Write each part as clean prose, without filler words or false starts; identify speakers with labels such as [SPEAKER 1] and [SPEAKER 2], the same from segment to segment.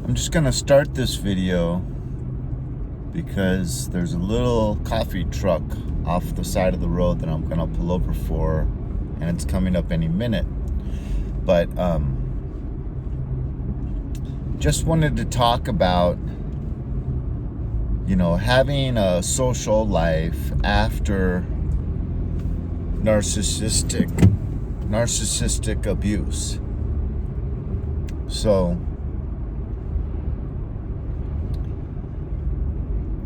[SPEAKER 1] I'm just gonna start this video because there's a little coffee truck off the side of the road that I'm gonna pull over for, and it's coming up any minute. But just wanted to talk about, having a social life after narcissistic abuse. So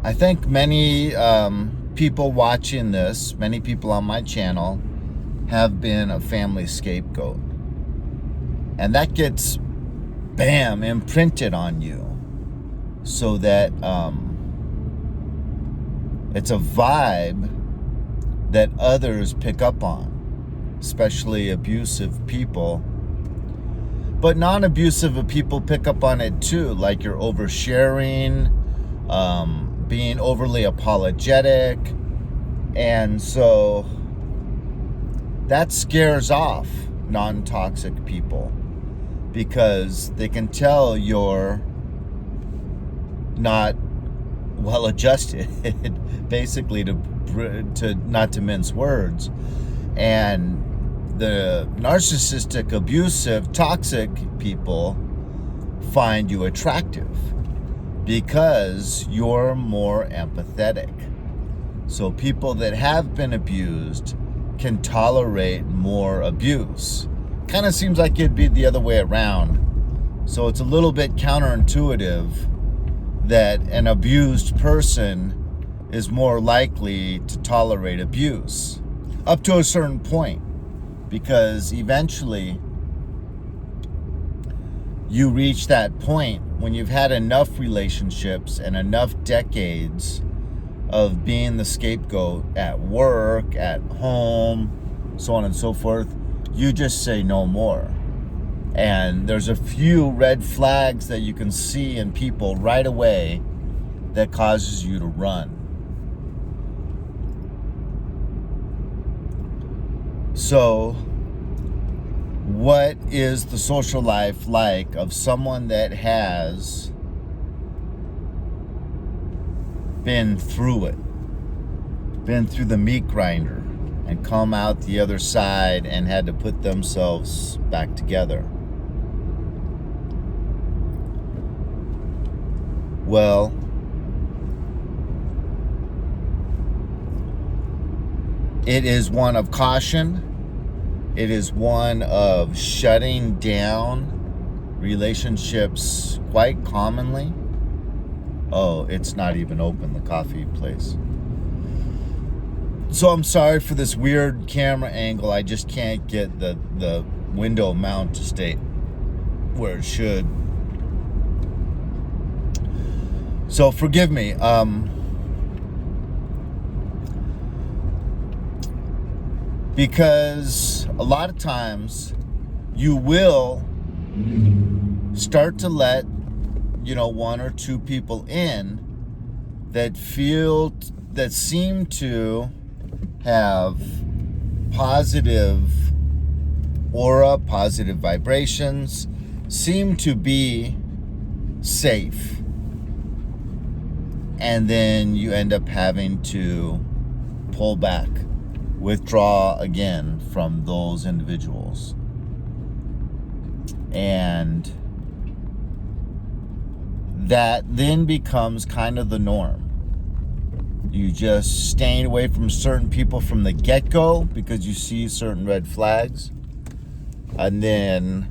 [SPEAKER 1] I think many people watching this, many people on my channel have been a family scapegoat. And that gets, bam, imprinted on you so that it's a vibe that others pick up on, especially abusive people. But non-abusive people pick up on it too, like you're oversharing, being overly apologetic. And so that scares off non-toxic people because they can tell you're not well adjusted, basically, to not to mince words. And the narcissistic, abusive, toxic people find you attractive because you're more empathetic. So people that have been abused can tolerate more abuse. Kind of seems like it'd be the other way around. So it's a little bit counterintuitive that an abused person is more likely to tolerate abuse up to a certain point, because eventually you reach that point when you've had enough relationships and enough decades of being the scapegoat at work, at home, so on and so forth. You just say no more. And there's a few red flags that you can see in people right away that causes you to run. So, what is the social life like of someone that has been through it, been through the meat grinder, and come out the other side and had to put themselves back together? Well, it is one of caution. It is one of shutting down relationships quite commonly. Oh, it's not even open, the coffee place. So I'm sorry for this weird camera angle. I just can't get the window mount to stay where it should. So forgive me. Because a lot of times you will start to let, one or two people in that seem to have positive aura, positive vibrations, seem to be safe. And then you end up having to pull back, withdraw again from those individuals. And that then becomes kind of the norm. You just staying away from certain people from the get-go because you see certain red flags. And then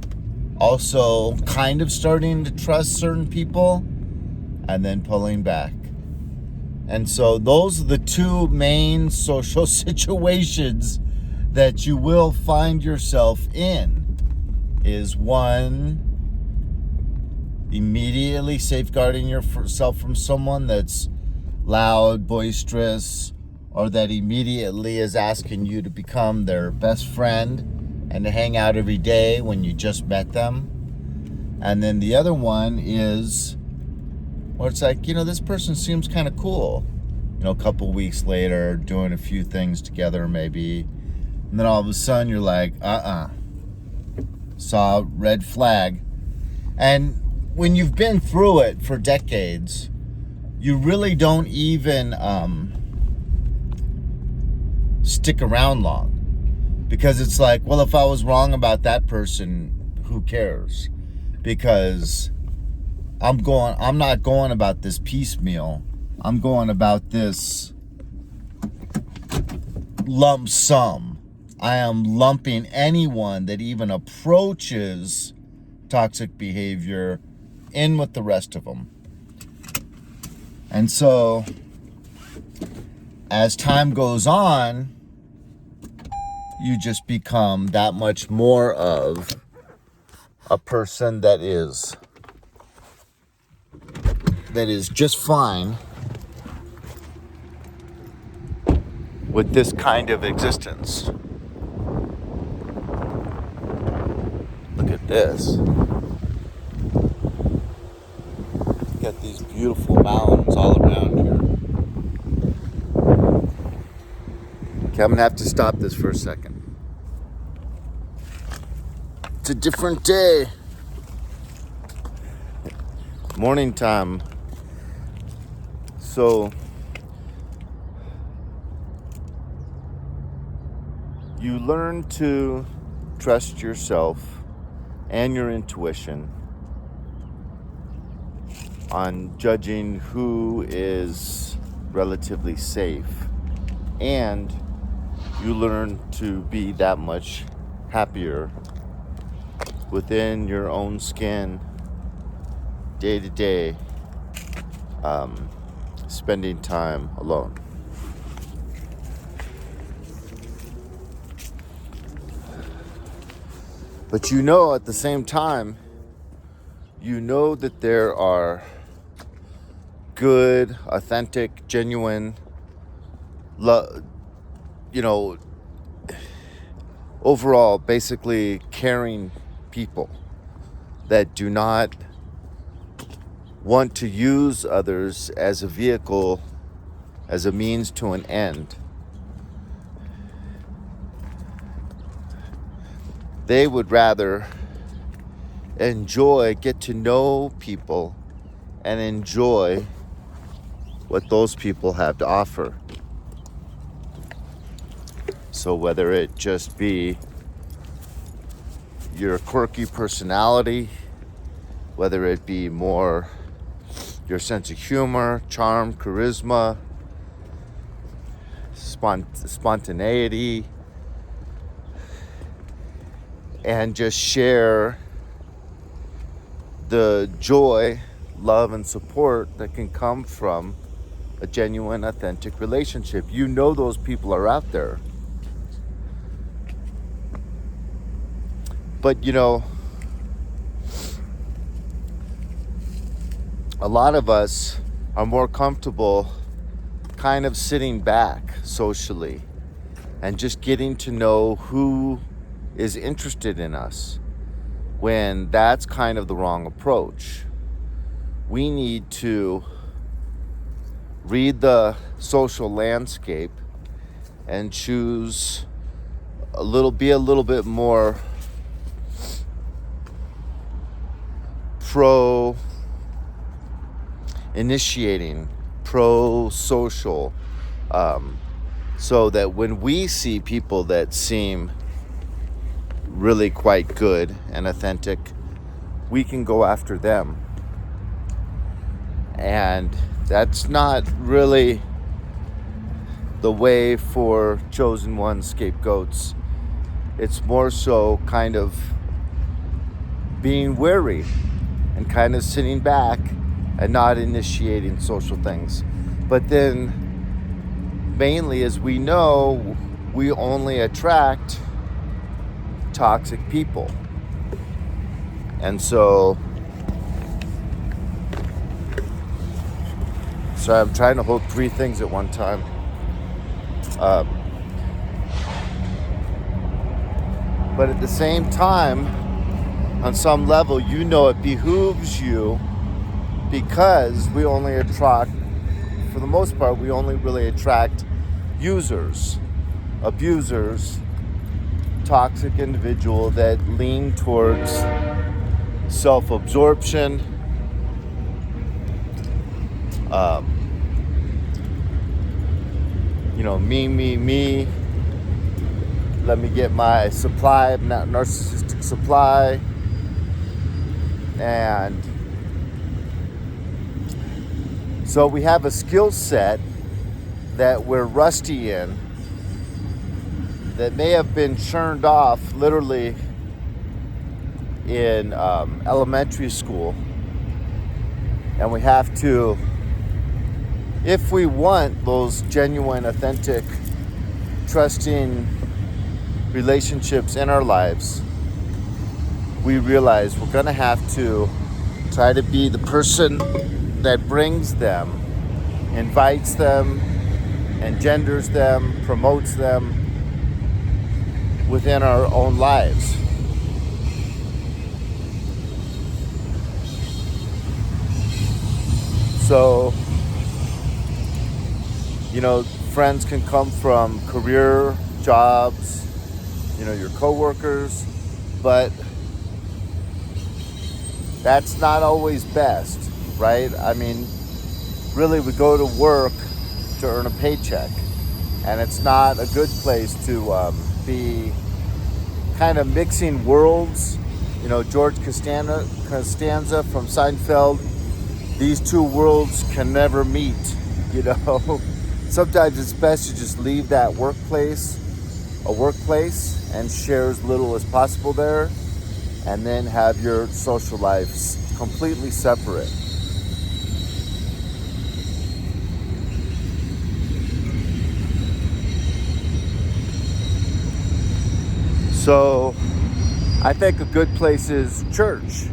[SPEAKER 1] also kind of starting to trust certain people and then pulling back. And so those are the two main social situations that you will find yourself in. Is one, immediately safeguarding yourself from someone that's loud, boisterous, or that immediately is asking you to become their best friend and to hang out every day when you just met them. And then the other one is, or it's like, this person seems kind of cool. A couple weeks later, doing a few things together maybe. And then all of a sudden you're like, saw red flag. And when you've been through it for decades, you really don't even stick around long, because it's like, well, if I was wrong about that person, who cares? Because I'm not going about this piecemeal. I'm going about this lump sum. I am lumping anyone that even approaches toxic behavior in with the rest of them. And so, as time goes on, you just become that much more of a person that is just fine with this kind of existence. Look at this. Got these beautiful mountains all around here. Okay, I'm gonna have to stop this for a second. It's a different day. Morning time. So you learn to trust yourself and your intuition on judging who is relatively safe, and you learn to be that much happier within your own skin day to day, spending time alone. But you know, at the same time, you know that there are good, authentic, genuine, overall, basically caring people that do not want to use others as a vehicle, as a means to an end. They would rather get to know people and enjoy what those people have to offer. So whether it just be your quirky personality, whether it be more your sense of humor, charm, charisma, spontaneity, and just share the joy, love, and support that can come from a genuine, authentic relationship. You know those people are out there. But a lot of us are more comfortable kind of sitting back socially and just getting to know who is interested in us, when that's kind of the wrong approach. We need to read the social landscape and choose be a little bit more pro-initiating, pro-social, so that when we see people that seem really quite good and authentic, we can go after them. And that's not really the way for chosen one scapegoats. It's more so kind of being wary and kind of sitting back and not initiating social things. But then mainly, as we know, we only attract toxic people. And so, sorry, I'm trying to hold three things at one time. But at the same time, on some level, it behooves you, because we only attract, for the most part, we only really attract users, abusers, toxic individuals that lean towards self-absorption, Um, me. Let me get my supply, narcissistic supply. And so we have a skill set that we're rusty in that may have been churned off literally in elementary school. And we have to, if we want those genuine, authentic, trusting relationships in our lives, we realize we're going to have to try to be the person that brings them, invites them, engenders them, promotes them within our own lives. So, friends can come from career, jobs, your coworkers, but that's not always best, right? I mean, really, we go to work to earn a paycheck, and it's not a good place to be kind of mixing worlds. George Costanza from Seinfeld, these two worlds can never meet, Sometimes it's best to just leave that workplace and share as little as possible there, and then have your social life completely separate. So I think a good place is church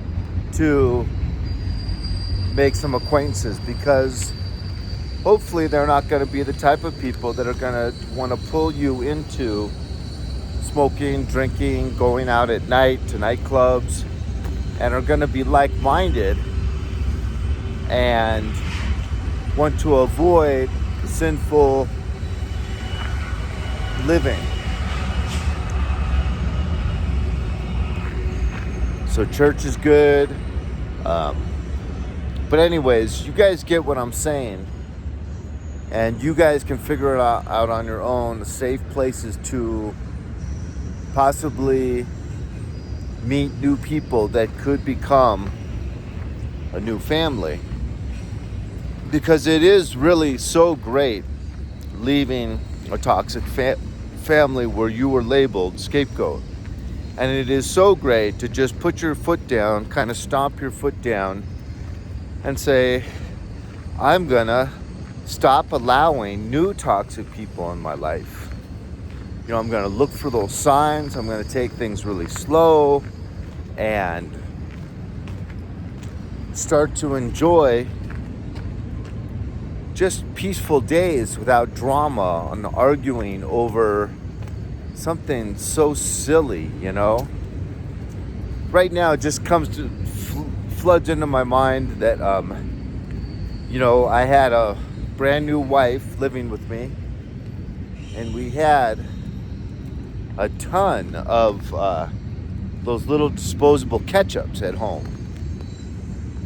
[SPEAKER 1] to make some acquaintances, because hopefully they're not going to be the type of people that are going to want to pull you into smoking, drinking, going out at night to nightclubs, and are going to be like-minded and want to avoid sinful living. So church is good. But anyways, you guys get what I'm saying. And you guys can figure it out on your own. Safe places to possibly meet new people that could become a new family. Because it is really so great leaving a toxic family where you were labeled scapegoat. And it is so great to just put your foot down, kind of stomp your foot down, and say, I'm gonna stop allowing new toxic people in my life. I'm gonna look for those signs. I'm gonna take things really slow and start to enjoy just peaceful days without drama and arguing over something so silly, Right now it just comes to floods into my mind that I had a brand new wife living with me, and we had a ton of those little disposable ketchups at home.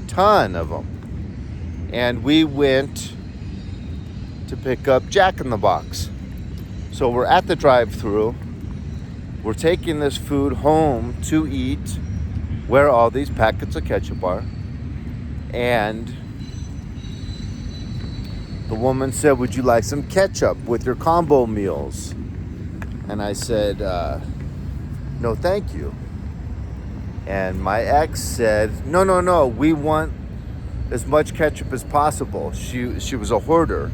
[SPEAKER 1] Ton of them. And we went to pick up Jack in the Box. So we're at the drive-thru. We're taking this food home to eat where all these packets of ketchup are. And the woman said, would you like some ketchup with your combo meals? And I said, no, thank you. And my ex said, no, we want as much ketchup as possible. She was a hoarder.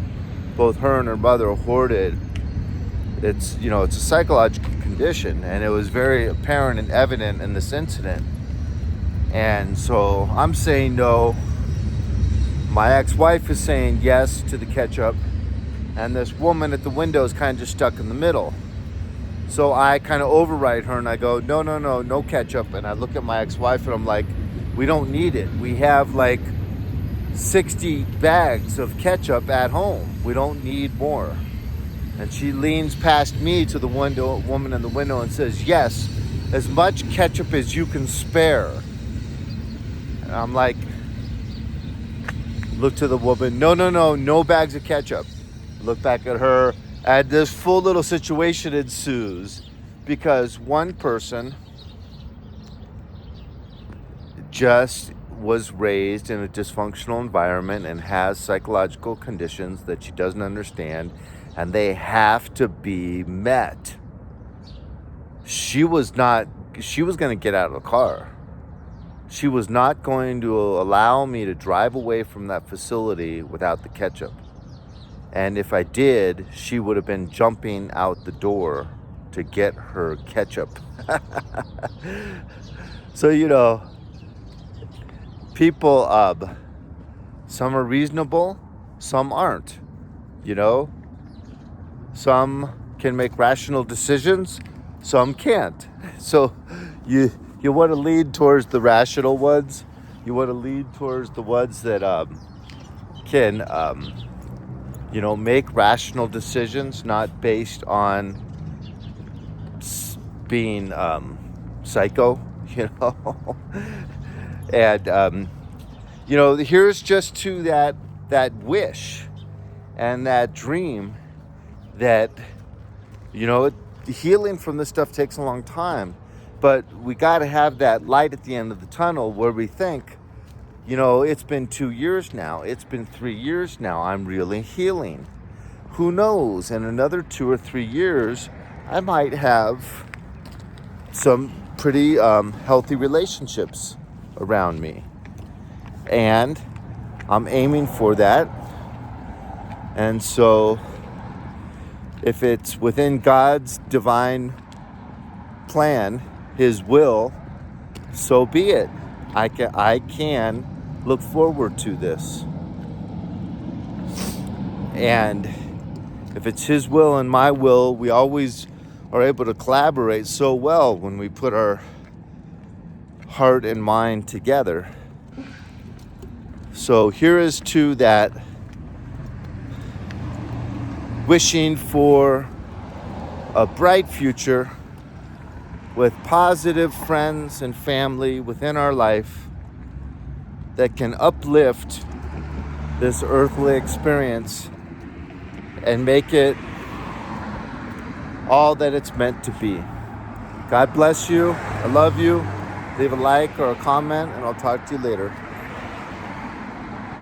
[SPEAKER 1] Both her and her mother hoarded. It's a psychological condition, and it was very apparent and evident in this incident. And so I'm saying no. My ex-wife is saying yes to the ketchup, and this woman at the window is kind of just stuck in the middle. So I kind of override her and I go, no ketchup. And I look at my ex-wife and I'm like, we don't need it. We have like 60 bags of ketchup at home. We don't need more. And she leans past me to the woman in the window and says, yes, as much ketchup as you can spare. And I'm like, Look to the woman. No, no, no, no bags of ketchup. Look back at her. And this full little situation ensues because one person just was raised in a dysfunctional environment and has psychological conditions that she doesn't understand, and they have to be met. She was going to get out of the car. She was not going to allow me to drive away from that facility without the ketchup. And if I did, she would have been jumping out the door to get her ketchup. So, people, some are reasonable, some aren't. Some can make rational decisions, some can't. So you want to lead towards the rational ones. You want to lead towards the ones that can make rational decisions, not based on being psycho. And here's just to that wish and that dream that healing from this stuff takes a long time, but we got to have that light at the end of the tunnel where we think, it's been 2 years now, it's been 3 years now, I'm really healing. Who knows, in another 2 or 3 years I might have some pretty healthy relationships around me, and I'm aiming for that. And so if it's within God's divine plan, his will, so be it. I can look forward to this. And if it's his will and my will, we always are able to collaborate so well when we put our heart and mind together. So here is to that wishing for a bright future with positive friends and family within our life that can uplift this earthly experience and make it all that it's meant to be. God bless you. I love you. Leave a like or a comment, and I'll talk to you later.